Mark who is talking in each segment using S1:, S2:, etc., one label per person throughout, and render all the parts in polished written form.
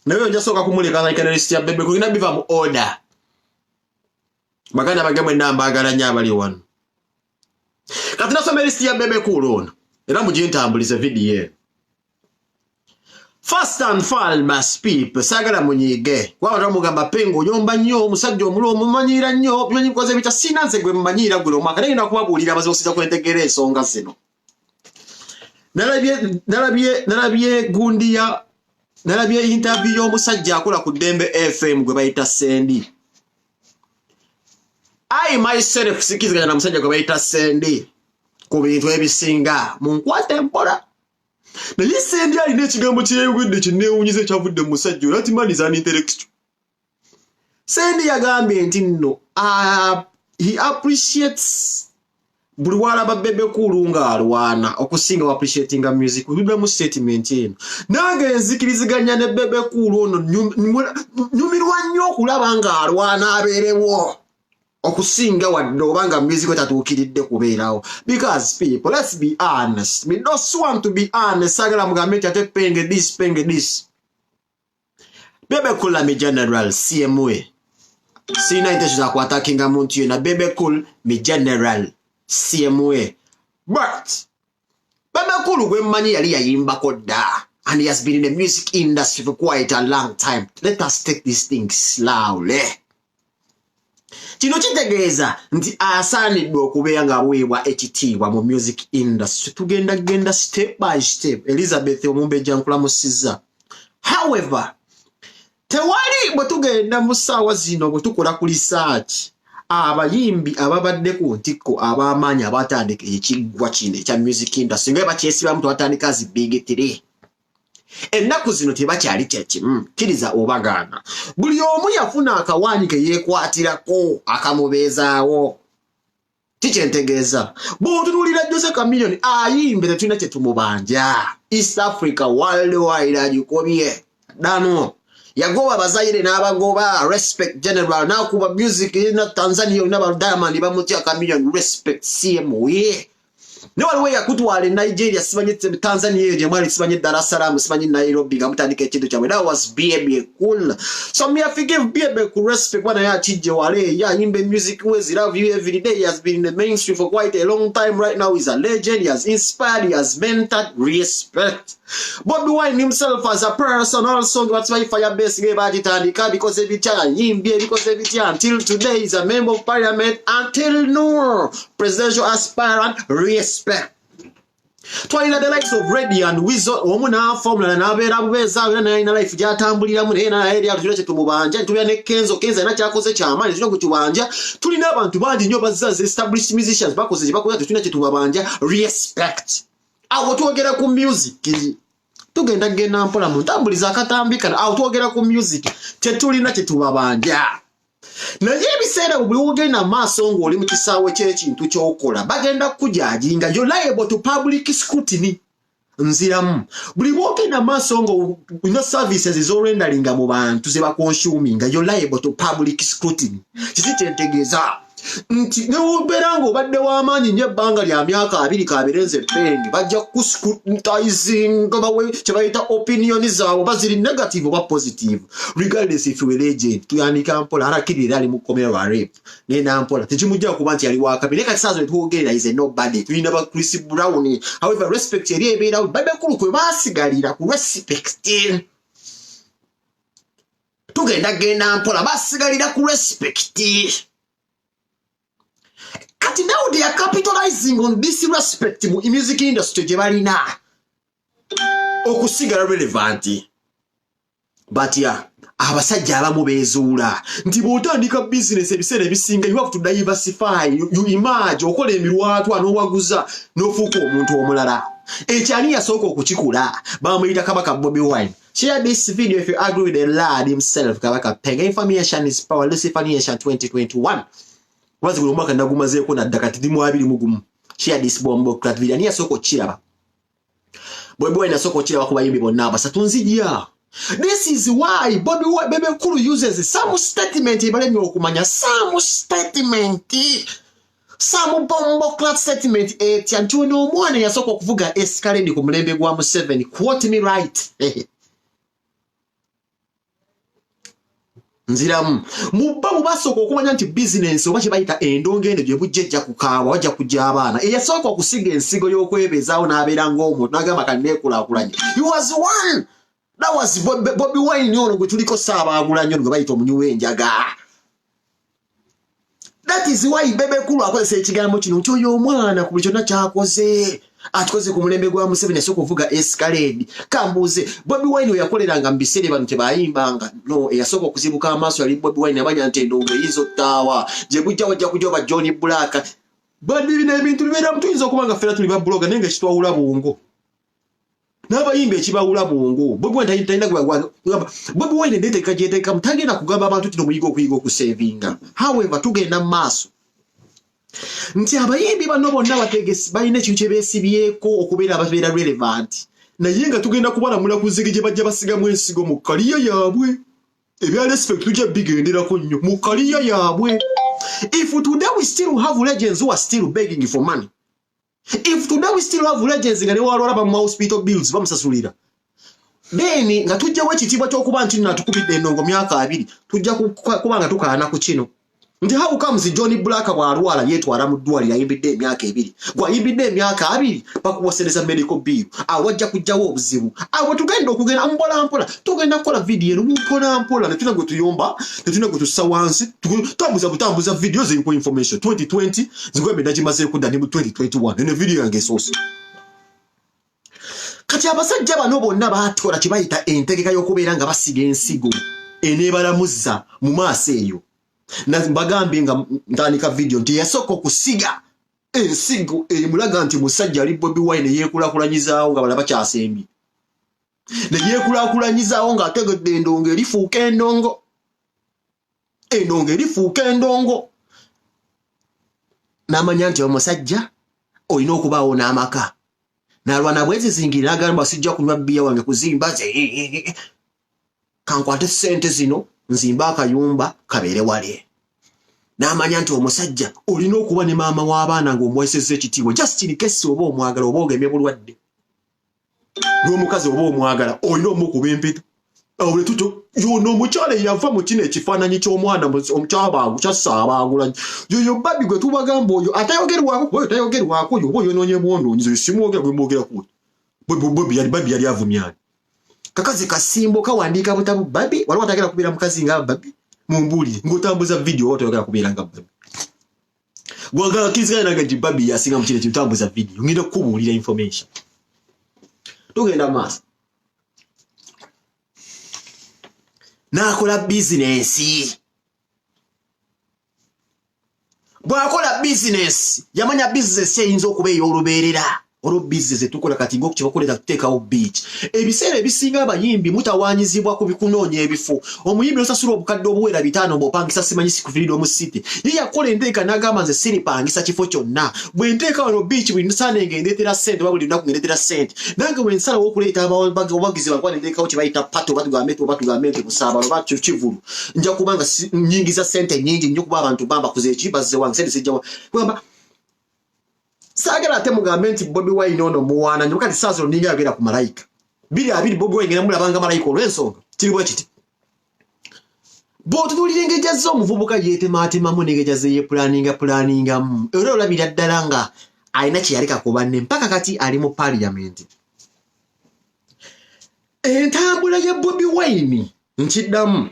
S1: Nawe njasoka kumuleka like list ya Bebe Cool ina biva mu order. Magana bagemwe namba agala nyabali wano. Katina some list ya Bebe Cool ono. Era mujintambulize video. First and foremost people sagala munyige. Kwa watu mugamba pengo nyomba nnyo omusajja omulomu manyira nnyo byonyi koze bita sinanze gwe manyira gulo mwaka nenda kubabulira abazo osiza kwentegera ensonga zino. Nalabye interview y'omusajja akola ku Dembe FM gwe bayita Sendi. I myself sikiziganya na musajja gwe bayita Sendi ku bintu ebisinga munkwate mpola. Naye Sendi alina ekigambo kyeyogedde kinneewunyize kyavudde mu musajja oyo ati man is an intellectual. Sendi yagambye nti nno he appreciates buli walaba Bebe Cool nga alwana okusinga appreciating music bibe mu statement eno. Nange nzikiriziganya ne Bebe Cool ono nyumirwa nnyo okulaba nga alwana abeerewo okusinga wadde obanga music etatuukiridde kubeerawo. Because people, let's be honest, we don't want to be honest. Sagala mugambe nti ate penge this. Bebe Cool mi general CMA. Sina intention za kuatakinga muntu yena. Bebe Cool mi general CMA. But Bebe Cool gwe mmanyi yali yayimbako dda. And he has been in the music industry for quite a long time. Let us take this thing slowly. Kino kitegeeza nti asaanidde okubeera nga aweebwa ekitiibwa mu music industry. Tugenda step by step. Elizabeth Omumbeja nkulamusizza. However, tewali bwe tugenda mu ssaawa zino bwe tukola ku research abayimbi ababadde ku ntikko ab'amaanyi abatandika ekiggwa kino ekya music industry nga bakyesibamu tebatandika zi big three. Ennaku zino tebakyali kyekimu kiriza obagaana. Buli omu yafuna akawaanyi ke yeekwatirako akamubeezaawo. Kikyentegeeza bw'otunuulira Jose Chameleone ayimbe tetulina kye tumubanja. East Africa worldwide agikobye dano. Yagoba Bazaire n'abagoba respect general n'akuba music na Tanzania n'aba Diamond bamutya Chameleone respect CMA. Ne waliwo yakutwala Nigeria sibanye Tanzania je mwali sibanye Dar es Salaam sibanye Nairobi ngamutandika ekintu kyabwe. That was Bebe Cool. So me I forgive Bebe Cool respect when I achije wale ya yimbe music ways love you every day. He has been in the mainstream for quite a long time right now. He's a legend. He has inspired, he has mentored, respect. Bobby Wine himself as a person also that's why fire base gave atitandika because every time yimbye because every time until today he's a member of parliament until no presidential aspirant respect. Twalina the likes of Reddy and Wizard omuna formula na abera bweza na ina life jatambulira mu na area tulina chetumubanja tulina ne Kenzo ina kyakoze kyamani tulina kutubanja tulina abantu bangi nnyo bazzaze established musicians bakoze bakoze tulina chetubabanja respect. Awo twogera ku music tugenda mpola mu ntambuliza akatambika awo twogera ku music tetulina chetubabanja. Naye ebiseera buli wogenda maaso ng'oli mu kisaawe ky'ekintu ky'okola bagenda kujajinga you're liable to public scrutiny. Nziramu buli wogenda maaso ng'olina services ez'orendalinga mu bantu ze bakonsuminga you're liable to public scrutiny. Kiki kyentegeeza nti ne wobeera ng'obadde w'amaanyi nnyo ebbanga lya myaka 2 kabirenze pengi bajja kuscrutinizing bawe kye bayita opinion zaabwe baziri negative oba positive regardless if you are legend tuyandika mpola arakirira ali mu komera wa rape ngenda mpola tekimujja kuba nti ali wakabiri kati saazo tuwogerera is a nobody tulina ba Chris Brown. However respect yali ebeerawo Bebe Cool kwe baasigalira ku respect tugenda mpola baasigalira ku respect. Kati now they are capitalizing on this respect in music industry jebalina okusigala relevant. But yeah, abasajja abamu bezuula nti bw'otandika business ebiseera ebisinga you have to diversify. You imagine okola emirwatwa n'owaguza n'ofuuka omuntu omulala. Ekyani yasooka okukikula bamuyita Kabaka Bobby Wine. Share this video if you agree with the lad himself Kabaka Pega. Information is power. Lucifer Nation 2021. Wazi buli mwaka ndagumazeeko nadda kati ndi mu 20 share this bombo clat video ni yasoko kiraba Bobby Wine asoko kiraba ku bayimbi bonna abasatu nzijja. This is why Bebe Cool uses some statement ibalemi okumanya some statement some bombo clat statement eti antuno omwana yasoko okuvuga escalade ku mulembe gwa mu 7 quote me right. nziramu mubba mubasooka okumanya nti bizinensi oba kye bayita endongo eno gye bujjejja kukaawa wajja kujja abaana eyasooka okusiga ensigo y'okwebezaawo n'abeera ng'omuntu n'agamba kanneekulaakulanye he was one that was Bobi Wine ono gwe tuliko Ssaabaagulanyi ono gwe bayita omunywi w'enjaga. That is why Bebe Kulu akozesa ekigambo kino nti oyo omwana ku buli kyonna kyakoze akikoze ku mulembe gwa Museveni asooka okuvuga escalade. Kambuuze Bobi Wine oyo yakoleranga mu biseera bano tebayimbanga no eyasooka okuzibuka amaaso yali Bobi Wine amanya nti endongo eyinza ottaawa gye bujja wajja kujja oba John Black badi bino ebintu bibeera tuyinza okuba nga ffera tuli babbuloga naye nga kitwawula bwongo n'abayimba ekibawula bwongo. Bobi Wine talina Bobi Wine ndeeteeka gyeteekamu tagenda kugamba abantu tino muyiga okuyiga okusevinga. However tugenda mu maaso nti abayimbi bano bonna bategesi balina ekintu kye beesibyeko okubeera ababeera relevant naye nga tugenda kubalamula ku zigi gye bajja basigamu ensigo mu kaliya yaabwe ebya respect tujja bigenderako nnyo mu kaliya yaabwe. If today we still have legends who are still begging for money, if today we still have legends nga ne walwala ba hospital bills bamusasulira, then nga tujjawo ekitiibwa ky'okuba nti natukubidde endongo myaka 2 tujja kuba nga tukaana ku kino nti how comes John Black bw'alwala yeetwala mu ddwaliro ayimbidde emyaka 2 gw'ayimbidde emyaka 2 bakuwasereza medical bill awajja kujjawo obuzibu awo tugenda okugenda mpolampola tugenda kukola vidiyo eno mpolampola netuna gwe tuyomba netuna gwe tussa wansi butambuza vidiyo ziriko information 2020 zigwembe nagimaze kudda ne mu 2021 eno vidiyo yange esoose. Kati abasajja bano bonna baatola kye bayita entegeka y'okubeera nga basiga ensigo eneebalamuzza mu maaso eyo. Bagambye nga ntandika video nti yasooka okusiga ensigo emulaga nti musajja ali Bobi Wine yeekulaakulanyizaawo nga balaba kyasembye ne yeekulaakulanyizaawo ng'ategedde endongo erifuuka endongo erifuuka n'amanya nti omusajja olina okubaawo n'amaka n'alwana bwezizingire n'agamba sijja kunywa bbiya wange kuzimba ze kankwate ssente zino nzimba akayumba kabeere wale. N'amanya nti omusajja olina okuba ne maama w'abaana ng'omuweesezza ekitiibwa just in case oba omwagala oba ogemye bulwadde n'omukazi oba omwagala olina omukuba empeta awo ne tutyo yono omukyala eyava mu kino ekifaananyi ky'omwana omukyabaagu kya Ssaabaagulanyi yoyo Babi gwe tubagamba oyo atayogerwako oyo tayogerwako oyo oba oyonoonye bwonoonyiza oyo simwogera gwe mwogeraku Babi yali avumyani kakazi kasimbo kawandiika butabu Babi waliwo atagera kubeera mukazi nga Babi mumbuulire ng'otambuza vidiyo oba toyagala kubeera nga Babi gwagala kiriziganya nange nti Babi yasinga mu kino ekitambuza vidiyo ngenda kukubuulira information. Tugenda maaso n'akola bizinensi. Bw'akola bizinensi yamanya bizinensi eyinza okuba ey'olubeerera olwo bizinensi tukola kati ng'okukibakolera tuteekawo beach. Ebiseera ebisinga abayimbi mutawaanyizibwa ku bikunoonya ebifo. Omuyimbi osasula obukadde obuwera 5 bw'opangisa simanyi Freedom City ye yakola enteeka n'agamba nze siripangisa kifo kyonna bwe nteeka wano beach buli nsaane ngendeetera ssente oba buli lunaku ngendeetera ssente nange bwe nsalawo okuleeta abawagizi bakwala nteekawo kye bayita pato oba tugambe nti Busaabala oba Kivulu nja kuba nga nyingiza ssente nnyingi nnyo kuba abantu bamba kuzeeki bazze wange ssente zijjawa kugamba saagala ate mugambe nti Bobi Wine ono muwaana nnyo kati saazo ninga yagenda ku malayika 2 Bobi Wine namulabanga malayika olw'ensonga kiri bwe kiti bw'otunuulira engejja z'omuvubuka yeetemaatemamu n'engejja ze yeepulaningamu era olabira ddala nga alina kye yaleka ku banne mpaka kati ali mu paaliyamenti. Entambula ya Bobi Wine nkiddamu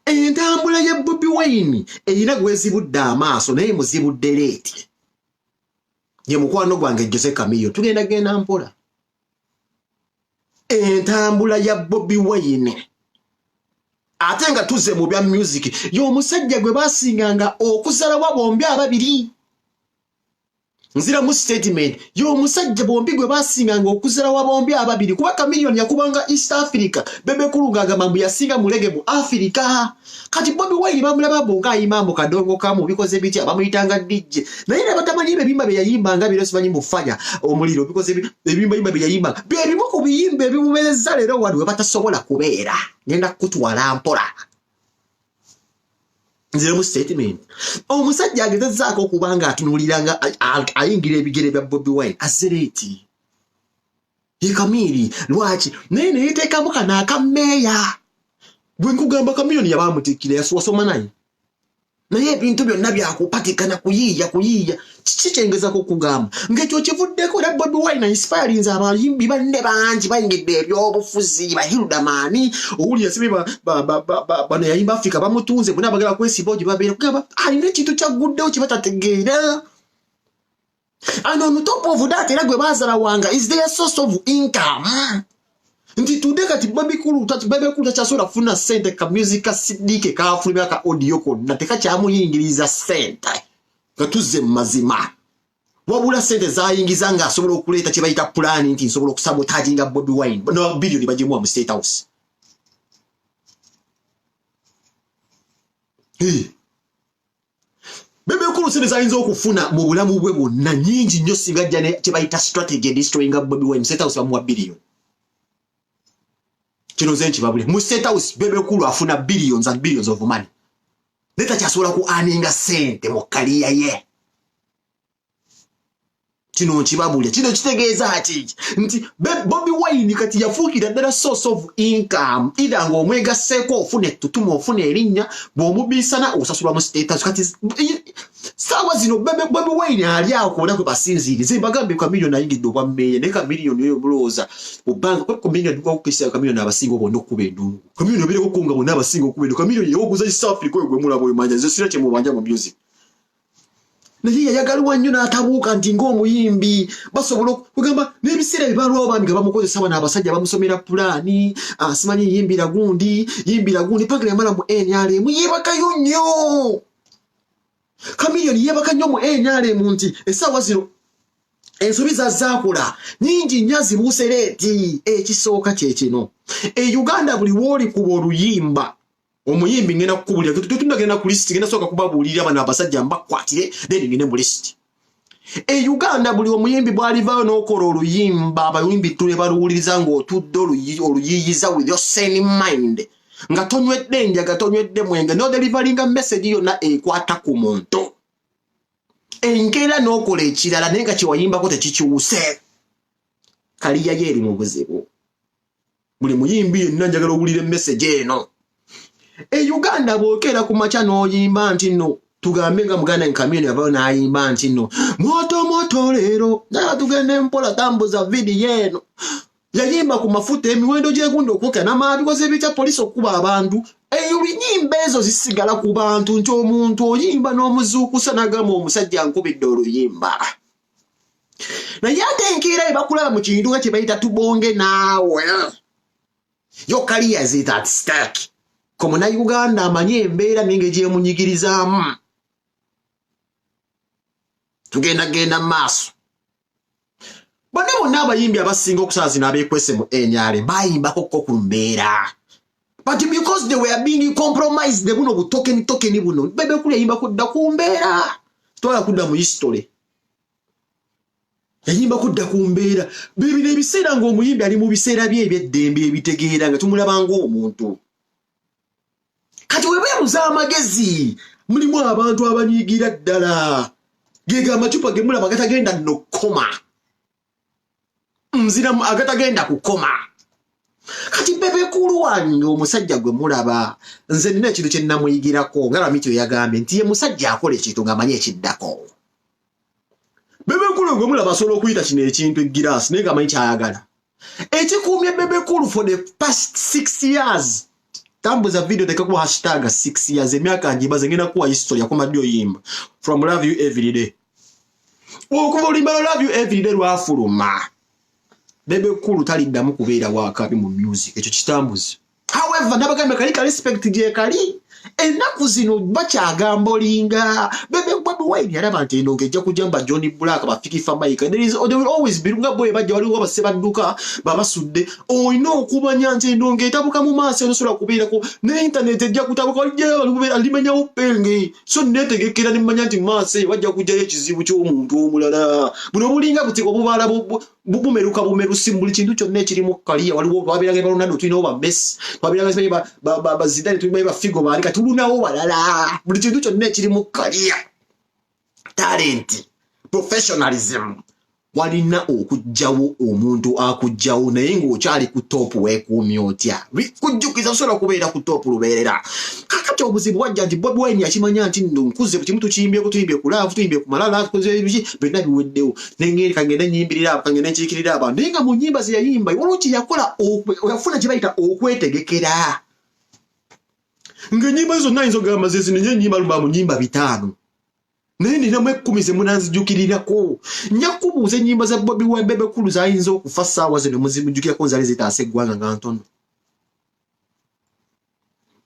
S1: entambula ya Bobi Wine erina gwezibudde amaaso naye muzibudde leeti ye mukwano gwange Jose Camillo tugenda genda mpola. Entambula ya Bobi Wine ate nga tuzze mu bya music y'omusajja gwe baasinganga okuzalawa bombi ababiri nzira mu statement y'omusajja bombi gwe baasinganga okuzalawa bombi ababiri kuba Chameleone yakubanga East Africa Bebe Kulu ng'agamba mbu yasinga mulege mu Africa kati Bobi Wine bamulaba bonga ayimba mu kadongo kamu bikoze biti abamuyitanga DJ naye ne batamanyi ebimba bye yayimbanga biro simanyi mu fanya omuliro bikoze ebimba bye yayimba byebimu ku biyimba ebimubeeza leero wali we batasobola kubeera ngenda kutwala mpola. Nzira mu statement omusajja agezezzaako okubanga atunuuliranga ayingira ebigere bya Bobi Wine asereeti ye Kamili lwaki naye neyeteekamu kana akameeya Gwe nkugamba Chameleone yabamutikira yasoma naye. Naye ebintu byonna byakupatikana kuyiya kikyengezako kugamba ngekyo kivuddeko era Bobi Wine inspiring abayimbi banne bangi bayingidde ebyobufuzi bahilda mani owuli yasibe bano yayimba Africa bamutunze bonna bagala kwesiboji babeera kugamba alina ekintu kyaguddewo kibatategeera. And on top of that era gwe baazala wanga is their source of income. Nti tude kati Bebe Cool takyasobola kufuna sente ka music ka CD ke kaafulumya ka audio konna tekakyamuyingiriza sente nga tuzze mu mazima. Wabula sente zayingiza nga asobola okuleeta kye bayita pulaani nti nsobola okusabotaginga Bobi Wine no billion bagimuwa mu State House. Bebe Cool sente zayinza okufuna mu bulamu bwe bwonna nnyingi nnyo singa ajja ne kye bayita strategy destroying Bobi Wine State House bamuwa billion. Kino nze nkibabule mu State House Bebe Cool afuna billions and billions of money. Leta kyasobola ku aninga sente mu kaliya ye. Kino nkibabule kino kitegeeza ati nti Bobi Wine kati yafuukira ddala source of income ida ng'omwegasseeko ofuna ettutuma ofuna erinnya bw'omubisana osasula mu State House kati saawa zino Bobi Wine ali awo kubona kwe basinziirize bagambe Chameleone ayingidde obwa mmeeya ne Chameleone oyo bulowooza obbanga kwe Chameleone aduka okukisa Chameleone abasinga bonna okuba endungu Chameleone obeereko kunga bonna abasinga okuba endungu Chameleone yewoguza East Africa oyo gwe mulaba oyo manja nze sira kye mubanja mu music. Naye yayagaliwa nnyo n'atabuuka nti ng'omuyimbi basobola okugamba n'ebiseera bibalwawo bambi nga bamukozesa bano abasajja bamusomera pulaani simanyi yimbira gundi panga yamala mu NRM yeebakayo nnyo. Chameleone yeebaka nnyo mu NRM nti essaawa zino ensobi zazaakola nnyingi nnyo zibuusereeti ekisooka kye kino. Uganda buli w'oli kuba oluyimba omuyimbi ngena kukubulira tutunda genda ku list ngenda soka kubabuulira bana abasajja mbakwatire then ngene mu list. Uganda buli omuyimbi bwalivaayo n'okola oluyimba abayimbi tule baluwuliriza ng'otudde oluyiyiza with your sane mind nga tonywedde njaga tonywedde mwenge no deliveringa message yonna ekwata ku muntu enkeera n'okola ekirala naye nga kyewayimbako tekikyuse kaliya ye eri mu buzibu. Buli muyimbi yenna njagala owulira message eno. Uganda bwokera ku macha n'oyimba nti nno tugambe nga Muganda Chameleone yavaayo n'ayimba nti nno moto leero naye tugende mpola tambuza vidiyo eno yayimba ku mafuta emiwendo gyegunda okwokera n'amabikoze ebitya poliisi okuba abantu enyimba ezo zisigala ku bantu nti omuntu oyimba n'omuzuukusa n'agamba omusajja nkubidde oluyimba. Naye ate enkeera ebakulaba mu kintu nga kye bayita tubonge naawe yo kaliya is at stake. Komuna Uganda amanyi embeera ninge gyemunyigirizaamu tugenda maaso. Bonna abayimbi abasinga okusaazina abeekwese mu NRM bayimbako ku mbeera but because they were being compromised buno butokeni buno Bebe Cool yayimba kudda ku mbeera twala kudda mu history yayimba kudda ku mbeera bibino ebiseera ng'omuyimbi ali mu biseera bye eby'eddembe ebitegeera nga tumulaba ng'omuntu. Kati webeebuza amagezi mulimu abantu abanyiigira ddala gega amacupa ge mulaba agatagenda nokoma nziramu agatagenda kukoma. Kati Bebe Cool wange omusajja gwe mulaba nze nina ekintu kye nnamuyigirako nga Lwamityo yagambye nti ye musajja akola ekintu ng'amanyi ekiddako. Bebe Cool gwe mulaba asobola okuyita kino ekintu egiraasi naye ng'amanyi kyayagala. Ekikuumye Bebe Cool for the past 6 years tambuza video tekakuwa hashtag 6 years emyaka njibaze ngenda kuwa history yakoma dio yimba from love you every day okuva olimba love you every day lwafuluma. Bebe Cool taliddamu kubeera wakabi mu music ekyo kitambuzi. However nabagambe kali ka respect gye kali ennaku zino bakyagamba olinga Bobi Wine yaraba nti eno ng'ejja kujamba Johnny Black bafikifa Mike there will always be nga boy bajja waliwo abase badduka babasudde olina okumanya nti eno ng'etabuka mu maaso enosobola kubeerako ne internet ejja kutabuka waliwo alimanyawo penge so netegekera nemanya nti maaso wajja kujjayo ekizibu ky'omuntu omulala buno bulinga buti obubaala bumeruka bumerusi buli kintu kyonna ekirimu kaliya waliwo babeeranga Ronaldo tulinawo ba Messi babeeranga ba Zidane tulinawo ba Figo baali kati tulunawo walala buli kintu kyonna ekirimu kaliya talent professionalism walina okujjawo omuntu akujjawo naye ng'okyali ku top weekuumya otya kujjukiza osobola kubeera ku top lubeerera kakati obuzibu wajja nti Bobi Wine yakimanya nti nno nkuze ku kimu tukiyimbyeko tuyimbye ku laavu tuyimbye ku malala tukoze ebiki byonna biweddewo nengeri kagenda nyimbirira abo kagenda nkiikirira abantu naye nga mu nnyimba ze yayimba waliwo kye yakola yafuna kye bayita okwetegekera ng'ennyimba zonna ayinza okugamba ze zino ennyimba luba mu nnyimba 5 naye ninamu 10 ze munanzijukirirako njakubuuza ennyimba za Bobi Wine Bebe Cool zayinza okufa ssaawa zino muzimujjukirako nzali zitaasa eggwanga nga ntono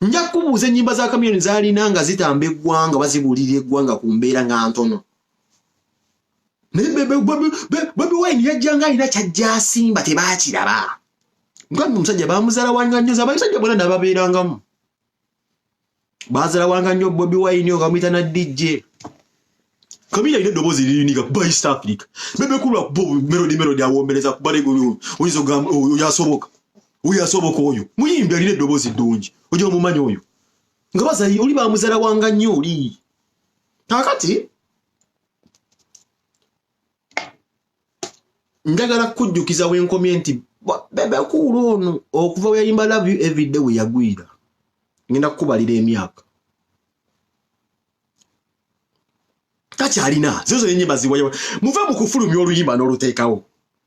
S1: njakubuuza ennyimba za Chameleone zalina nga zitamba eggwanga bazibuulirira eggwanga ku mbeera nga ntono naye Bobi Wine yajjanga alina kyajja asimba tebaakiraba ngambi omusajja bamuzaala wanga nnyo abasajja bonna nababeerangamu bazaala wanga nnyo Bobi Wine okamuyita na DJ Kamila ile dobozi lilinika kuba East Africa. Bebe Cool melody awombereza kubale gulu. Oyizo gamba yasoboka. Uyasoboka oyo. Muyimbe ile dobozi ddungi. Ojo mumanyi oyo. Ngabaza oli bamuzala wanga nnyo oli. Kakati njagala kujjukiza wenkomenti Bebe Cool ono okuva we yimba love you every day we yagwira. Ngenda kukubalira emyaka. Kati alina zozo enyimba ziwayo muva mu kufulumya oluyimba n'oluteekawo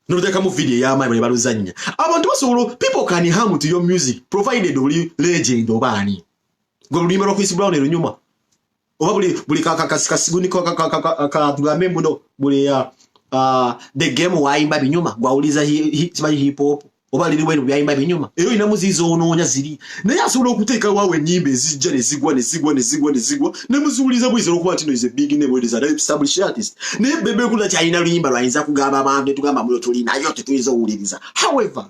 S1: n'oluteekamu video y'amaanyi bwe baluzannya abantu basobola people can harm to your music provided oli legend obaani gwe oluyimba lwa Chris Brown erunyuma oba buli kasiguni tugambe mbuno buli the game wayimba binyuma gwawuliza hip hop oba liri wenu byayimba binyuma ero ina muzizo onoonya ziri naye asobola okuteeka waawe ennyimba ezijja ne zigwa ne muzuuliza buyinza okuba nti no is a big name is an established artist naye Bebe Cool kyalina luyimba lwayinza kugamba abantu tugamba mulo tulinayo tetuyinza owuliriza however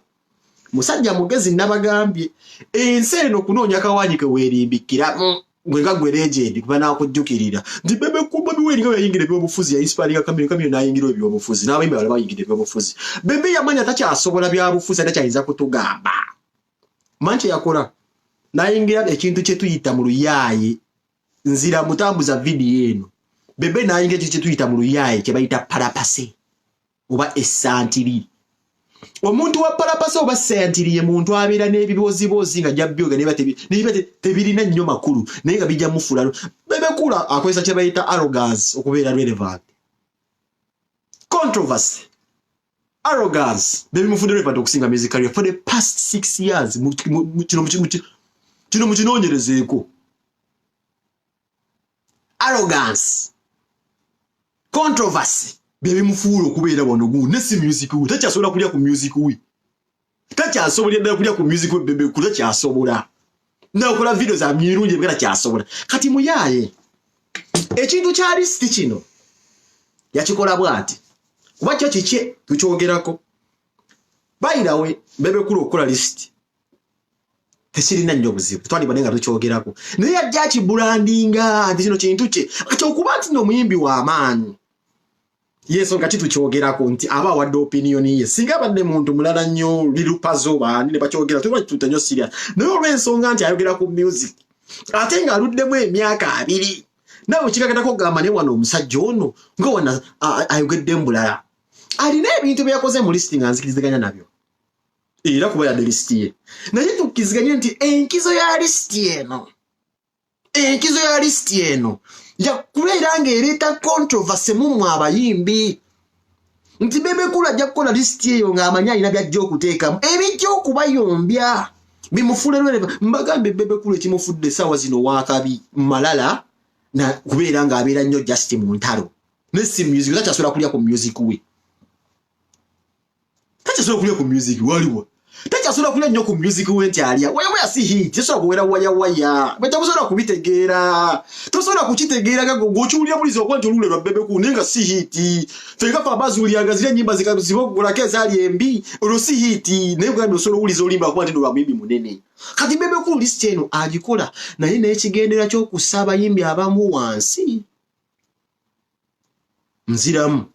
S1: musajja mugezi nabagambye ensi eno kunoonya kawaanyike weerimbikira gwenga gwe legend kuba nakujjukirira nti Bebe Cool Bobi Wine nga yayingira ebyobufuzi ya inspiringa Chameleone nayingira ebyobufuzi n'abayimbi balaba bayingira ebyobufuzi Bebe yamanya takyasobola byabufuzi takyayinza kutugamba manche yakola nayingira ekintu kye tuyita mu luyaaye nzira mutambuza video eno Bebe nayingira ekintu kye tuyita mu luyaaye kye bayita parapase oba essantiri omuntu wa parapase oba sentiriye muntu abeera n'ebibozibozi nga jabyoga ne tebirina nnyo makulu naye nga bijja mufulalo Bebe Cool akozesa kye bayita arrogance okubeera relevant controversy arrogance Bebe mufudde relevant okusinga music career for the past 6 years kino mukinoonyerezeeko arrogance controversy Bebe mufuula okubeera wano gu nesi music we takyasobola kulya ku music we takyasobola kulya ku music we Bebe Cool takyasobola nakola video za mirungi bwera kyasobola kati muyaye ekintu kya list kino yakikola bwati kuba kyo kiki tukyogerako bayirawe Bebe Cool okukola list tekirina nnyo buzibu twali banenga tukyogerako naye yajja kibrandinga nti kino kintu kye kati okuba nti n'omuyimbi w'amaanyi yeso ngati tukyogerako nti aba wadde opinion ye singa badde muntu mulala nnyo lirupazo bani ne bakyogera tuba tutanyo serious naye olw'ensonga nti ayogera ku music ate nga aluddemu emyaka 2 nawe kikakatako gamba ne wano omusajja ono nga wana ayogedde mbulala alina ebintu byakoze mu listing anzikiriziganya nabyo era kuba yadde list ye naye tukiziganye nti enkizo ya list eno yakubeera ng'ereeta controversy mu abayimbi nti Bebe Cool ajja kukola list eyo ng'amanyi alina byajja okuteekamu ebijja okubayombya bimufuule lwere mbagambe Bebe Cool ekimufudde essaawa zino waakabi malala na kubeera ng'abeera nnyo just mu ntalo ne si music takyasobola kulya ku music we waliwo takyasobola kulya nnyo ku music we nti alya waya si hit tesobola kuwera waya betakusobola kubitegeera tosobola kukitegeera gwokiwulira bulizo okuba nti olule lwa Bebe Cool naye nga si hit fenga fa bazuulyanga zirya ennyimba zibogolako ezaali embi olwo si hit naye bwambi osobola owuliza olimba akuba nti lwa muyimbi munene kati Bebe Cool list eno agikola naye n'ekigendera ky'okussa abayimbi abamu wansi nziramu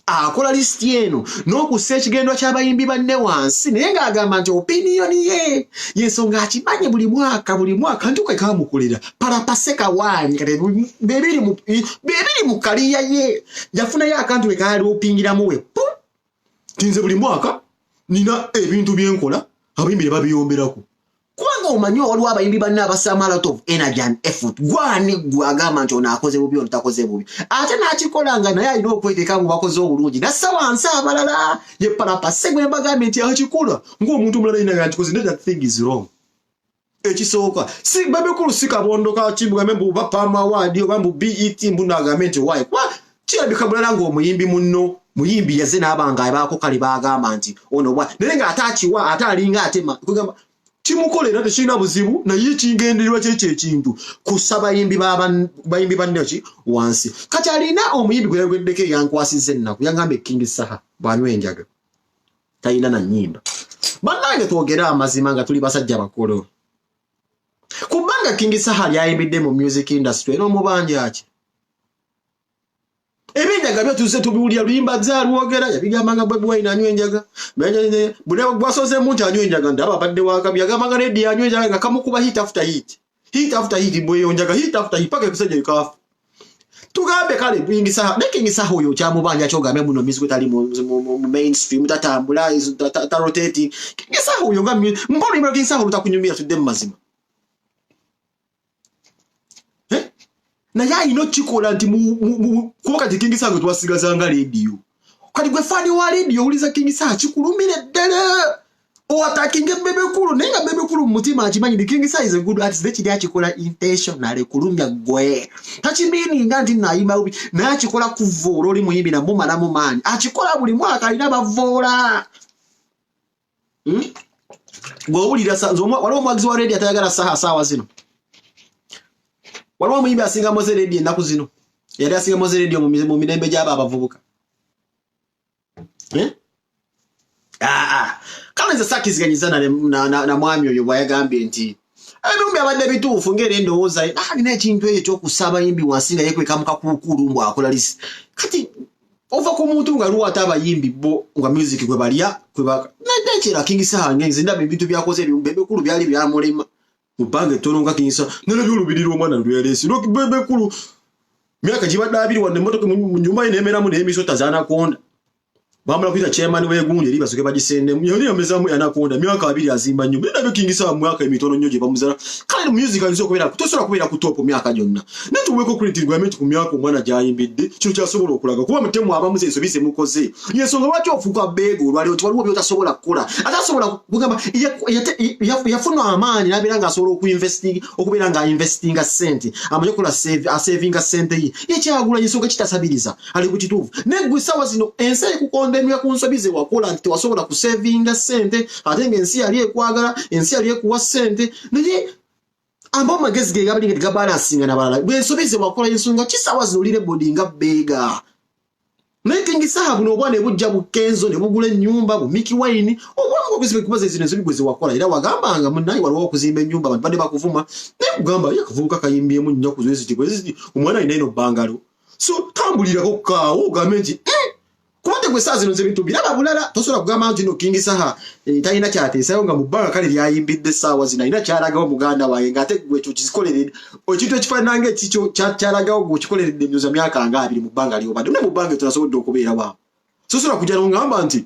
S1: akola list eno n'okussa ekigendo ky'abayimbi banne wansi naye ng'agamba nti opiniyoni ye yensonga akimanye buli mwaka ntuke kamukolera parapaseka wani kati bebiri mu kaliya ye yafunayo akantu we kaali opingiramu we tinze buli mwaka nina ebintu byenkola abayimbi ne babiyomberako kubanga omanyi waliwo abayimbi banne abasama lot of energy and effort gwani gwagamba nti ono akoze bubi ono takoze bubi ate n'akikolanga naye alina okweteeka mu bakoze obulungi nassa wansi abalala ye parapase gwe mbagambye nti akikola ng'omuntu omulala yina nkikoze ne that thing is wrong ekisooka si babekulu si kabondo ka kimbugambe mbu bapama awadi oba mbu BET mbu n'agambe nti wayi kuba kirabika bulala ng'omuyimbi munno muyimbi yazze n'abanga abaako kale baagamba nti ono bwa naye ng'ate akiwa ate alinga atema kugamba kimukolera tekirina buzibu naye kingendererwa kyekyo ekintu kussa bayimbi banne ki wansi kati alina omuyimbi gwe yageddeko yankwasizza ennaku yagamba King Saha bwanywa enjaga talina na nnyimba bannange twogera amazima nga tuli basajja bakolo kubanga King Saha lyayimbidde mu music industry era omubanja ki ebinjaga byatuuse tubiwulira luyimba zaalwogera yabigambanga Bobi Wine anywa enjaga buli gwasozeemu nti anywa enjaga ndaba abadde wakabi yagambanga Lady anywa enjaga nga kamukuba hit after hit bweyo njaga hit after hit paka ekusajja yukafu tugambe kale King Saha ne King Saha oyo kyamubanja kyogambe muno music tali mu mainstream tatambula rotating King Saha oyo nga mbona King Saha utakunyumira tudde mu mazima naye alina okikola nti kuba kati King Saha gwe twasigazanga leediyo kati gwe fani wa leediyo owuliza King Saha kikulumire ddala oatakinga Bebekulu naye nga Bebekulu mu mutima akimanyi nti King Saha is a good artist nekiri akikola intentional kulumya gwe takimiininga nti nayimba bubi naye akikola kuvoola oli muyimbi namumalamu maanyi akikola buli mwaka alina bavoola gweowulira waliwo omwagizi wa leediyo atayagala Saha saawa zino waliwo omuyimbi asinga moze leediyo ennaku zino yali asinga moze leediyo mu mirembe gy'abo abavubuka kale nze sakkiziganyiza na mwami oyo bwayagambye nti ebirumbi abadde bituufu ng'era endowooza alina ekintu ekyo ekyokussa abayimbi wansi nga yekweka mu kakuukulu mbu akola lisi kati ova ku muntu nga luwa ate abayimbi bo nga music gwe balya nekyera King Saha ngenzi ndaba ebintu byakoze Bebekulu byali byamulema mubange tono nga King Saha nalabye olubirira omwana lweyaleesi Bebekulu myaka gibadde abiri wadde emmotoka mu nnyumba ye neemeramu n'emisota z'anakonda bamala kuyita chairman w'egunja eri basoke bagisendemu yali yamezamu anakonda myaka abiri azimba nnyumba nalabye King Saha mu myaka emitono nnyo gye bamuzala kale music ayinza okubeera tosobola kubeera ku topu myaka gyonna naye tuweeko credit gavumenti ku myaka omwana gy'ayimbidde kino kyasobola okulaga kuba mutemu abamu ensobi ze mukoze yensonga lwaki ofuuka beega olwaliwo nti waliwo byotasobola kukola ate asobola kugamba yafuna amaanyi n'abeera ng'asobola okubeera ng'ainvestinga ssente amanye okukola asevinga ssente ye yekyagula yensonga kitasabiriza ali ku kituufu neggwe essaawa zino ensi ekukonda emya ku nsobi ze wakola nti tewasobola kusevinga ssente ate ng'ensi yali ekwagala ensi yali ekuwa ssente naye ambawo magezi ge gabali nga tegabalansinga n'abalala bwensobi ze wakola ensonga kisaawa zino olire bodi nga beega naye King Saha buno obwana ebujja bukenzo ne bugula ennyumba bu Mickey Wine obwangu obuzibe kubaza zino ensobi gwe ze wakola era wagambanga munnaye waliwo okuzimba ennyumba abantu badde bakuvuma naye kugamba yakavubuka kayimbyemu nnaku zeziti omwana alina ino bbangalo so tambulirako kaawo ogambe nti kubate gwe saa zino zebintu biraba bulala tosobola kugamba nti no King Saha talina kyateesayo nga mu bbanga kale lyayimbidde essaawa zino alina kyalagawo muganda wange ng'ate gwe ekyo kizikoleredde ekintu ekifaananga ekikyo kyalagawo gwe okikoleredde emyoza myaka nga abiri mu bbanga lyobadde ne mu bbanga tonasobodde okubeerawo sosobola kujja n'ongamba nti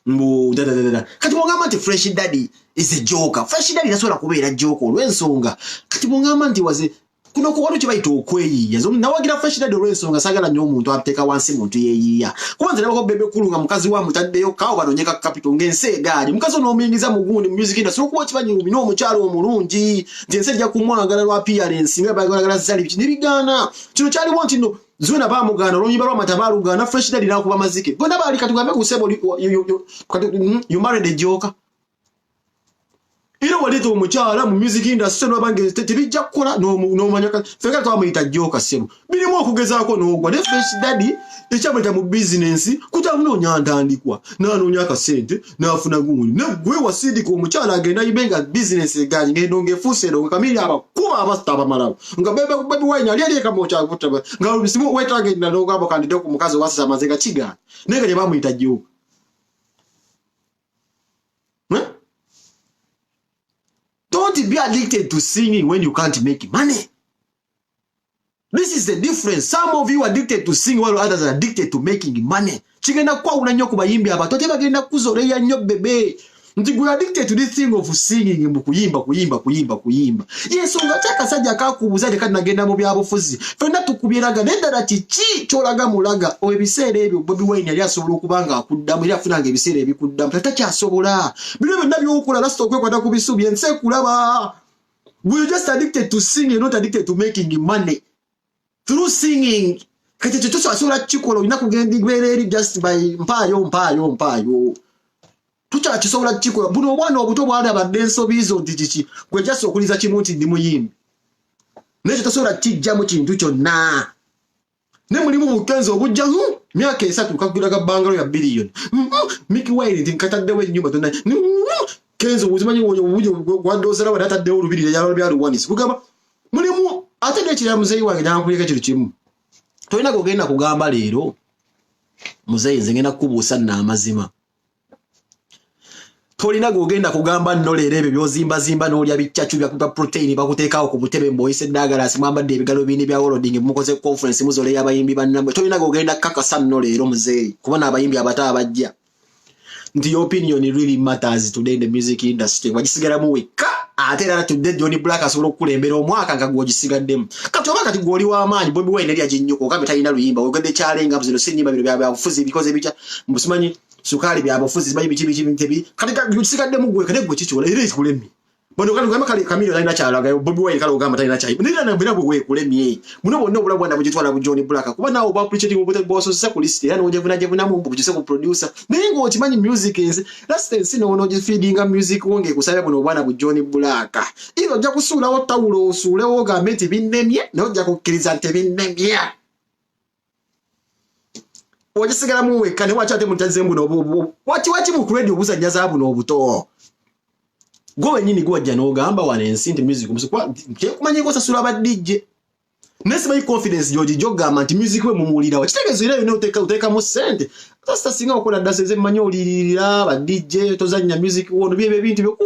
S1: mbu kati mwongamba nti Fresh Daddy is a joker Fresh Daddy tasobola kubeera joker olw'ensonga kati mwongamba nti waze kuno kuwano kibayita okweyiiya nawagira Fresh Daddy olw'ensonga saagala nnyo omuntu ateeka wansi muntu yeeyiiya kuba nze nabako Bebekulu nga mukazi wa mutaddeyo kaawo banoonyeka capital ng'ensi egaali mukazi onoomuyingiza mu gundi mu music industry okuba okimanyi olina omukyalo omulungi nti ensi ejja kumwagala lwa appearance nga bagala zali biki nebigaana kino kyaliwo nti no Zuena bamugaana oluyimba lw'amata baalugaana Fresh Daddy n'akuba mazike bonna baali kati tugambe ku ssebo you married a joker era waleeta omukyala mu music industry n'obange tebijja kukola n'omanya feka twamuyita joka ssebo birimu okugezaako n'ogwa ne Fresh Daddy ekyameta mu business kutamnonya ntandikwa n'anoonya akasente n'afuna gundi negwe wasindika omukyala agenda yibenga business eganyi ngendo ngefuusero nga kamiri abakuba abasita abamalawo nga baby wine ali kamocha kutaba nga bisimu wetagenda n'ogamba kandida ku mukazi wasisa amazenga kigana nenge ne bamuyita jjo. Don't be addicted to singing when you can't make money. This is the difference. Some of you are addicted to singing while others are addicted to making money. Chigenda kwa unanyo kubayimbi abato te bagenda kuzoleya nnyo bebe. Nti we are addicted to this thing of singing mbu kuyimba. Yesu nga chakasajja kakubuza kati nagenda mu byabufuzi. Fenda tukubyeraga nedda kiki kyolaga mulaga ebiseera ebyo Bobi Wine yali asobola okubanga akuddamu era afunanga ebiseera ebikuddamu tatakyasobola. Bino byonna by'okola lasita okwekwata ku bisubi ensi ekulaba. We are just addicted to singing, not addicted to making money. Through singing, kati chochoso asobola kikola olina kugenda igwereri just by mpaayo. Tucha kisobola kikola buno obwana obuto bwali abadde ensobizo nti kiki gwe just okuliza kimu nti ndi muyimbi. Nekyo tasobola kijja mu kintu kyonna. Ne mulimu mukenzo obujja myaka 3 kakugiraga bangalo ya billion. Mickey Wine nti nkataddewo ennyumba tonna. Kenzo uzimanyi obujo gwadozera wadataddewo olubiri yalo byaluwanisi. Kugamba mulimu ate nekira muzeyi wange nankuyeka kiri kimu. Tolina kugenda kugamba leero muzeyi nze ngenda kubuusa n'amazima. Tolina kugenda kugamba nno leero ebyo byozimba n'olya bichachu bya protein bakuteekawo ku butebe mboyise eddagala simwambadde ebigalo bindi bya holding mukoze conference muzoleya abayimbi bannamwe. Tolina kugenda kakasa nno leero muzeyi kubona abayimbi abata abajja. Nti your opinion really matters today in the music industry. Wagisigalamu wekka ate era today Johnny Black asobola okukulembera omwaka nga gwogisigaddemu. Kati oba kati gwoli w'amaanyi Bobi Wine yali aginnyuka okambe talina luyimba ogende kyalenga buzino sinnyimba bino byabufuzi bikoze bica mbusimanyi sukali byabufuzi zimanyi biki tebi kati gwogisigaddemu gwe kale gwe kichola era ekikulemi. Bano kali gamba kali kamiro talina kyalaga Bobi Wine kale ogamba talina kyayi. Nira na bira bwe kulemye. Muno bonna obula bwanda bugitwala bu Johnny Black kuba nawo ba preaching obote boso sa ku list era nojevuna mu bugise ku producer. Ningo okimanyi music enze last time no feedinga music wonge kusaba buno bwana bu Johnny Black. Iro ja kusula otawulo osule ogambe nti binnemye nojja kukkiriza nti binnemye. Wagisigala muwe kane wachate mutazembu no wachi mu radio obuzanya zabu no obuto. Gwe nyini gwajja n'ogamba wanensi nti music musikwa kumanye ko sasula ba DJ. Nesi by confidence George jogama nti music we mumulira wa kitegezo ile ne uteka mu sente. Sasa singa okola daseze manyo olirira ba DJ tozanya music wono bibe bintu byo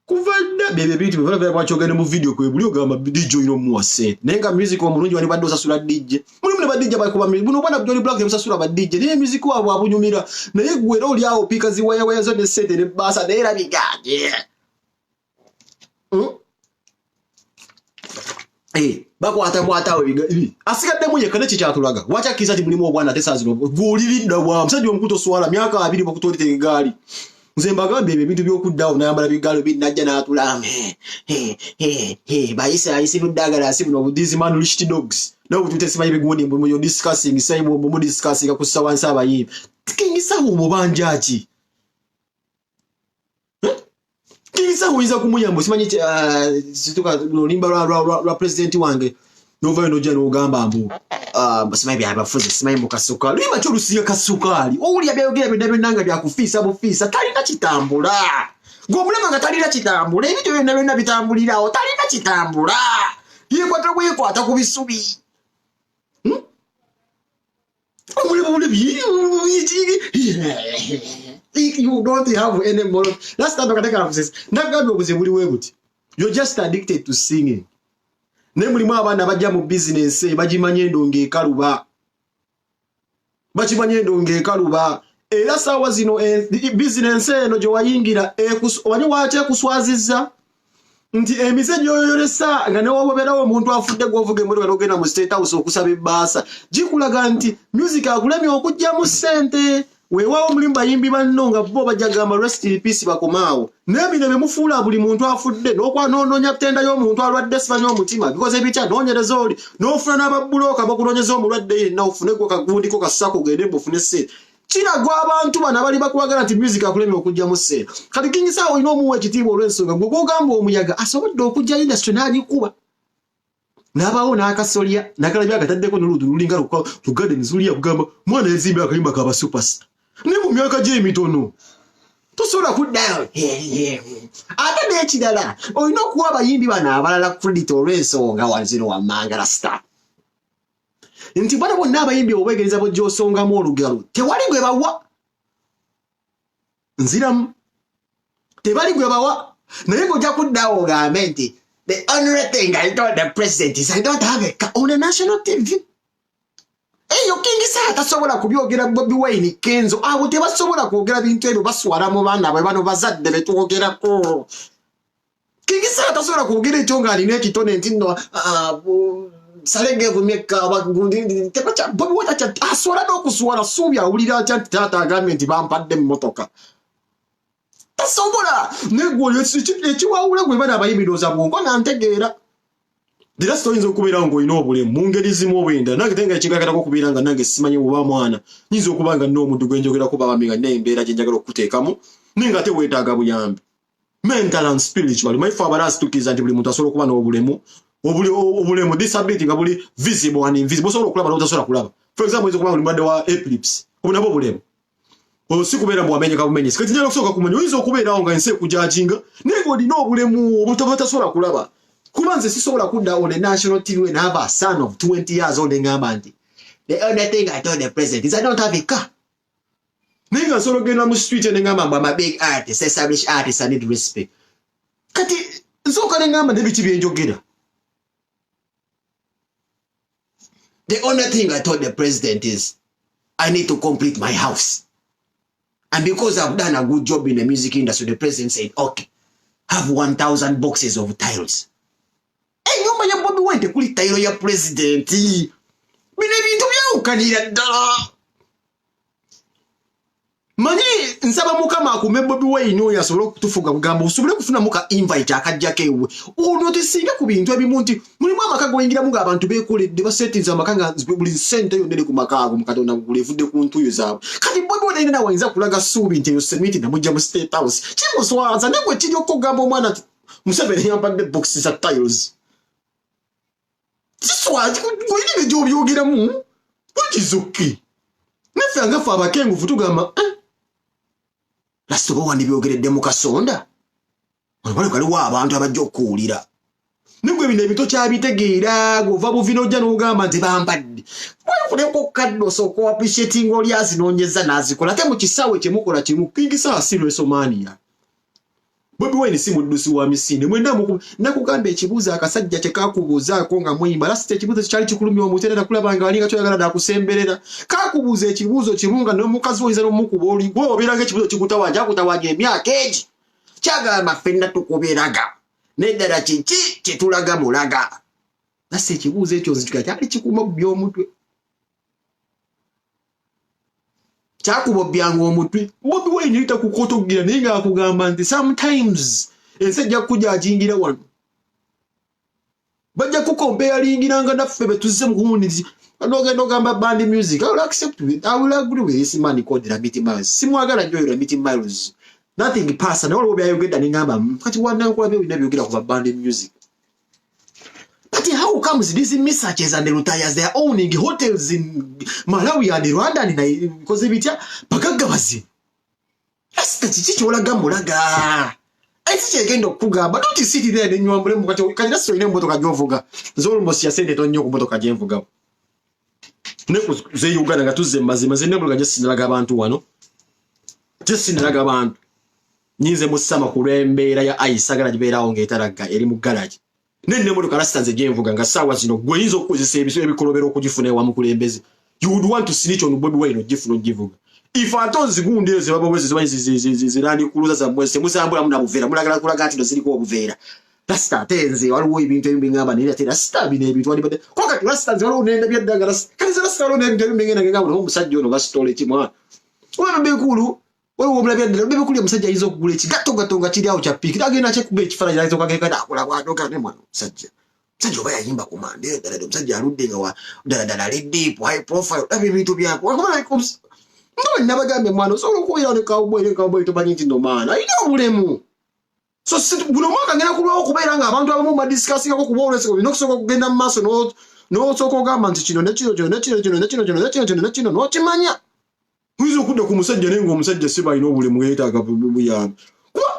S1: kuvanda bebe bintu byo bya bachogene mu video kwe buli ogamba DJ ino mu sente. Nenga music omulungi wali baddo sasula DJ. Muli ba DJ bakuba buno bwana Johnny Black sasula ba DJ. Ne music wabo abunyumira naye gwero oli awo pika ziwaya zo ne sente ne basa era bigaje. Bakwata webiga asigadde mu yekane kikyatulaga wacha kiza ti mulimu obwana tesazino gwoliridda bwa musajja omukuto swala myaka 2 bakutolite egali nze mbagambe ebintu byokuddawo nayambala bigalo binajja n'atulame bayise ayisibu ddagala asibu n'obudizi man rich dogs nawe tutesimanyi bigundi mbu yo discussing say mu discussing ku sawansa abayimbi tikingisa omubanja ki Kisa huiza kumuyambo simanyi situka nolimba lwa president wange nova no jano ogamba mbu simanyi byabafuzi simanyi mukasuka lima cyo lusiya kasukali olya byogera bidabyo nanga byakufisa bufisa talina kitambula gomulema nga talina kitambula ebito byonna bitambulira o talina kitambula yekwata ku bisubi You don't have any more. Last time I says, you're just addicted to singing. Nemuli mwabana bajja mu business bajimanye ndonge kaluba. Era sawa zino business eno gye wayingira wali wache kuswaziza nti emize yoyolesa nga ne woberawo omuntu afudde gwovuge muri balogena mu state house okusaba ebbasa jikulaga nti music akulemye okujja mu sente wewawo mulimba yimbi banno nga bo bajagamba rest in peace bakomaawo nebine bemufuula buli muntu afudde n'okwa noonya tenda y'omuntu alwadde sifanya omutima because ebicha noonyereza oli n'ofuna n'ababuloka bakunoonyeza omulwadde yenna ofune gwe kagundiko kasako gende mbufune se kiragwa abantu bana bali bakwagala nti music akulemye okujja mu se kati kingisa olina omuwa ekitiibwa olw'ensonga gwe gwogamba omuyaga asobodde okujja industry n'agikuba Nabawo n'akasolya nakalabya akataddeko n'oludu lulinga lugade nzuliya kugamba mwana yazimba akayimba kaba superstar ne mu myaka gye emitono tosobola kuddayo ate n'ekirala olina okuwa abayimbi bano abalala credit olw'ensonga wanziro wammanga Rasta nti bano bonna abayimbi obeegereza bw'ojjosongamu olugalo tewali gwe bawa nziramu tebali gwe bawa naye ng'ojja kuddawo ogambe nti the only thing I told the president is I don't have a car on a national TV. Eyo King Sir tasobola kubyogera Bobi Wine Kenzo abo tebasobola kwogera bintu ebyo baswala mu baana bwe bano bazadde betwogerako. King Sir tasobola kwogera ekyo ng'alina ekitone nti nno Salenge vumeka bagundi tebacha Bobi Wine aswala n'okuswala suubi awulira atya nti taata agambye nti bampadde mu motoka. Tasobola negwo ekiwawula gwe bana abayimiriza bwongo nantegeera dira stoyinza okubeera ngo ino obulemu mu ngeri zimu obwenda nange tenga ekigagala kubeera nga nange simanyi buba mwana nyinza okuba nga n'omuntu gwe njogera kuba bamiga n'embeera gye njagala okuteekamu ninga ate weetaaga buyambi mental and spiritual maifa abalasi tukiriza nti buli muntu asobola okuba n'obulemu obulemu disability nga buli visible and invisible osobola okulaba n'otasobola kulaba for example oyinza okuba nga oli mulwadde wa epilepsy obunabo obulemu osikubeera muwamenye kabumenyesi kati njala okusooka kumanya oyinza okubeerawo nga ensi ekujajinga naye ng'olina obulemu obutasobola kulaba kuba nze sisobola kudda on a national TV and have a son of 20 years old engamba nti the only thing I told the president is I don't have a car naye nga nsobola okugenda mu street nengamba mbu I'm a big artist established artist I need respect kati nsooka nengamba nebiki byenjogera the only thing I told the president is I need to complete my house. And because I've done a good job in the music industry, the president said, okay, have 1,000 boxes of tiles. Hey, nyumba ya Bobi Wine kuli tile ya president. Bine bintu byawukanira ddala. Manyi nsaba mukama akume Bobi Wine oyo asobola okutufuga kugamba osobole kufuna muka invite akajjako ewe. Ono tesinga ku bintu ebimu nti mulimu amaka goyingiramu ng'abantu beekoledde basetinza amaka nga buli ssente yonna ku maka ago mu Katonda gulevudde ku ntuuyo zaabwe. Kati Bobi Wine nawe ayinza kulaga ssuubi nti eyo semiti namujja mu State House. Kimuswaza ne gwe kiri okugamba omwana Museveni yampadde boxi za tiles. Kiswazi goyina bye gy'obyogeramu okizuki. Naffe nga ffe abakengufu tugamba Rasta oba wandibyogeredde mu Kasonda olabale kaliwo abantu abajja okuwulira nigwe bino ebito kyabitegeera gova buvina ojja n'ogamba nti bampadde wefuneko kadde osooka appreciating oli azinoonyeza n'azikola ate mu kisaawe kyemukola kimu King Sir si Wrestlemania Bobi Wine si muddusi wa misinde mwenda nakugamba ekibuuzo akasajja kye kakubuuzaako nga mweyimba Rasta ekibuuzo kyali kikulumya omutere nakulaba nga alinga kyoyagala nakusemberera kakubuuza ekibuuzo kimu nga n'omukazi oyinza n'omukuba oli gwe obeera ng'ekibuuzo kikutawanja emyaka egi kyagamba ffenna tukubeeraga n'eddala kiki kye tulaga mulaga Rasta ekibuuzo ekyo nzituka kyali kikuma by'omutwe kyakuba byanga omutwe Bobi Wine yita kukotogira naye nga akugamba nti sometimes ensi ejja kukujajingira wano bajja kukompeyalingira naffe betuzze mu community n'ogenda ogamba band music I will accept it I will agree with this man called Rabiti Miles simwagala nnyo Rabiti Miles nothing personal olwo byayogedda nengamba kati wanankola bye byogera ku band music. But how comes these messages and the retirees they are owning hotels in Malawi and Rwanda because bitya bagaggabazi Rasta kiki kyolaga mulaga eki kyegenda okugamba don't sit there nenywa mu kati Rasta oyina emmotoka gy'ovuga nze almost yasente tonyo ku mmotoka gye nvuga ne ze Uganda nga tuzze mazima ze nebulga gye sinalaga abantu wano gye sinalaga abantu nyinze mu sama ku lw'embeera ya ayisagala gibeerawo ng'etalaga eri mu garage nenne motoka Rasta nze gye nvuga nga saawa zino gwe yinza okukozesa ebikolobero okugifuna ewa mukulembeze you would want to snitch on Bobi Wine ogifuna ogivuga if atonzi gundi ezo babawezi zirandi kuluza za mwese musambula muna buveera mulagala kulaga ati doziriko obuveera Rasta tenze waliwo ebintu ebingamba nira ate Rasta bine ebintu wali bade koka Rasta nze waliwo nenda byaddanga Rasta kali Rasta waliwo nebintu ebingenda ngamba omusajja ono basitole kimwa wano bekulu waliwo mulabya bebekuli omusajja ayinza okugula ekigatto nga kiri awo kya piki agenda kyekuba ekifaananyi ayinza okagenda akola bw'atoka ne mwana omusajja oba yayimba ku mande ddala omusajja aludde nga ddala ali deep high profile laba ebintu byako nga nabagambye mwana osobola okubeerawo ne cowboy tomanyi nti no maana ayina obulemu So buno mwaka ngena kulwawo kubeera nga abantu abamu badiscussing ko kuba olwese binokusoka kugenda mu maaso no soko ogamba nti kino ne kino n'okimanya kuyinza okudda ku musajja naye ng'omusajja si balina obulemu yeetaaga buyambi kuba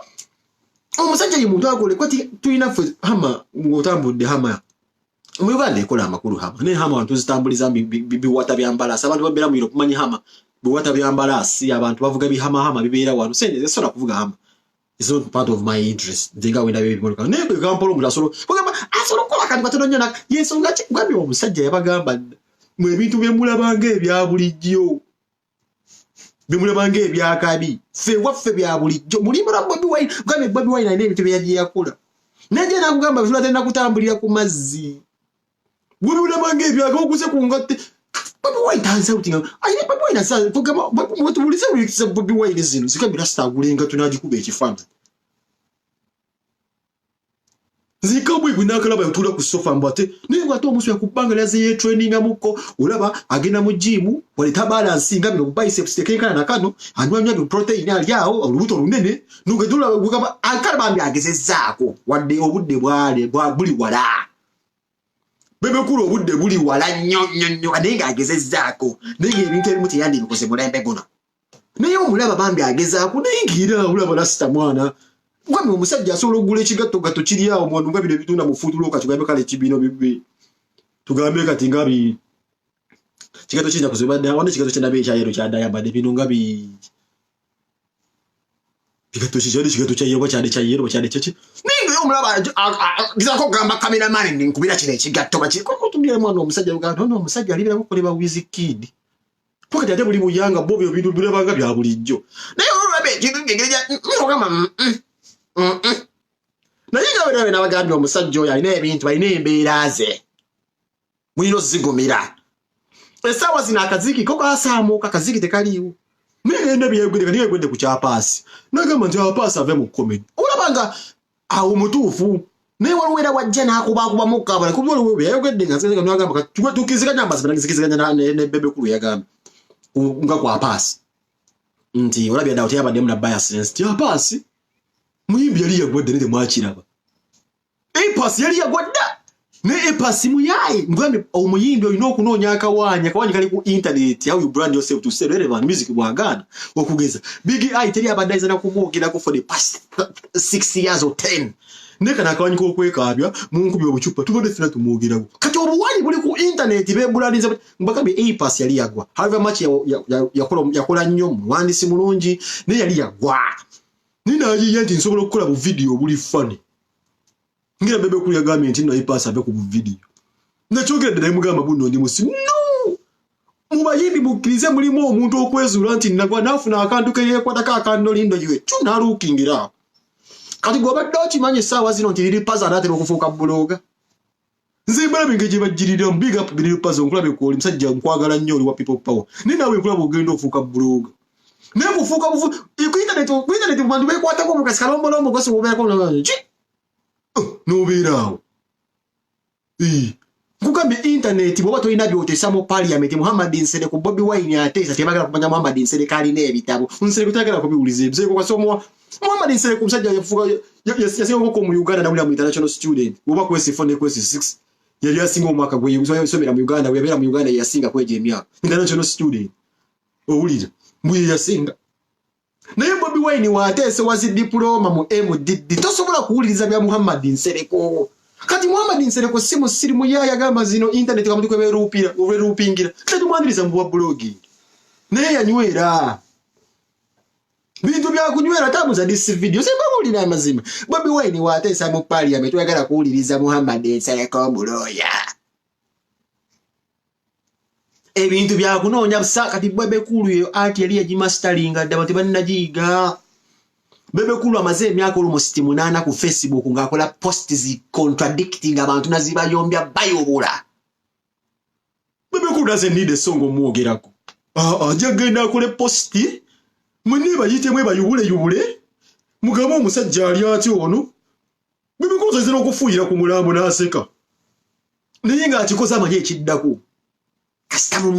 S1: omusajja ye muntu agole kwati tulina ffe hama ng'otambudde hama mu Uganda ekola amakulu hama naye hama abantu zitambuliza biwata bya mbalaasi abantu babeera mu Europe manyi hama biwata bya mbalaasi abantu bavuga bihamahama bibeera wano sente sola kuvuga hama. It's not part of my interest. Denga wenda baby monika. Nebe gampolo mulasolo. Kugamba asolo kola kandi batono nyona. Yeso ngati gwami omusajja yabagamba mwe bintu byemulabanga ebya bulijjo. Bimulabanga ebya kabi. Fe waffe bya bulijjo. Mulimbira Bobi Wine. Gwami Bobi Wine ine bintu byaji yakula. Naje nakugamba vula tena kutambulira ku mazzi. Bimulabanga ebya okuze ku ngate. Bobi Wine tanza utinga. Ayine Bobi Wine asa kugamba watu bulize Bobi Wine zino. Zikambira stagulenga tunaji kube ekifanda. Zikabwe kwinakalaba yotula ku sofa mbate naye ngwato omusu yakubanga laze ye training amuko olaba agenda mu gym wali ta balance ngabiro biceps tekekana nakano anywanya bi protein alyawo olubuto lunene nugedula gukaba akalaba mbi agezezaako wadde obudde buli wala bebe kulo obudde buli wala nnyo adenga agezezaako naye ebintu ebimu teyandi bikoze mulembe guno naye omulaba bambi agezaako naye ngira olaba lasita mwana Gwami omusajja asobola ogula ekigatto gatto kiri awo mwandu nga bino ebitunda mu futulo kati tugambe kale kibino bibi tugambe kati nga bi kigatto kinja kuzibadde awande kigatto kyendabe ekyayero kyadayambadde bino nga bi kigatto kyayero kyade kyeki ninga omulaba gizako gamba cameraman nkubira kino ekigatto bakiko tumire mwana omusajja uganda ono omusajja alibira kukoleba Wizkid pokati ate buli buyanga bobi ebintu birabanga bya bulijjo naye olwabe kigegeja ngogamba naye nga bwe nabagambye omusajja oyo alina ebintu balina embeera ze mulina ozigumira essaawa zino akaziki ko kasaamuuka akaziki tekaliiwo nigenda byegwedde kati yegwedde ku kyapaasi nagamba nti apaasi ave mu komedi olaba nga awo mutuufu naye waliwo era wajja n'akubakuba mukkabala kuba waliwo yayogedde nga nagamba tukiziganya amazima nagizikiziganya ne bebekulu yagambye nga ku apaasi nti olabye ddawo teyabaddemu na biasense ti apaasi muyimbi yali yagwadde nete mwakiraba epasi yali yagwadda ne epasi muyaye ngwame omuyimbi olina okunoonya akawaanya kali ku internet how you brand yourself to stay relevant music bwaganda okugeza Big I teri abadde na kumwogerako for the past 6 years or 10 neka nakawanyi kokwekabya munkubi obucupa tubadde fina tumwogerako kati obuwanyi buli ku internet bebulandiza mbakabe epasi yali yagwa however much yakola nnyo muwandisi mulungi ne yali yagwa nina ajiye nsobola okukola bu video buli funny ngira bebe kuli yagambye nti no ipasa abe ku bu video nakyogedde naye mugamba buno ndi musi no mubayimbi mukirize mulimo omuntu okwezula nti nagwa nafuna akantu keyekwatako akando lindo yiwe tunalukingira kati gwobadde okimanye essaawa zino nti liri paza anatera okufuuka buloga nze mbalabe gye bajjirira big up biri paza nkulabe kwoli musajja nkwagala nnyo oli wa people power ninawe nkulaba ogenda okufuuka buloga nebufuuka ku internet bantu bekwatako mukasi kalombolo omugosi wobeerako nki nobeeraawo nkugambye internet bwoba tolina byotesa mu parliament Muhammad Nsere ku Bobi Wine ateesa tebagala kumanya Muhammad Nsere kalina ebitabo Nsere kutagala kubiwuliza ebiseko kwasomoa Muhammad Nsere ku musajja yafuuka yasinga mu Uganda nawulira mu international student bwoba kwesi 4 ne kwesi 6 yali asinga omwaka gwe yasomera mu Uganda weyabeera mu Uganda yasinga kweja emyaka international student owulira mbuye yasinga naye Bobi Wine wateese wazi diploma mu MDD tosobola kuwuliriza bya Muhammad Nsereko kati Muhammad Nsereko simu sirimu yagamba zino internet kamuntu kweberupingira tetumwaniriza mu blogging naye yanywera bintu bya kunywera tamuza this video sebabulira amazima Bobi Wine wateesa mu parliament yagala kuwuliriza Muhammad Nsereko muloya ebintu bya kunoonya busa kati Bebekulu yo ati yali yagimastaringa ddaba tebannagiyiga Bebekulu amaze emyaka almost 8 ku Facebook ng'akola posts contradicting abantu nazibayombya bayobula Bebekulu doesn't need a song omwogerako jagenda akole posti mwene bayitemu bayubule mugabo omusajja ali ati ono Bebekulu zezera okufuuyira ku mulambo n'aseka naye ng'akikoze amanye ekiddako kasita mu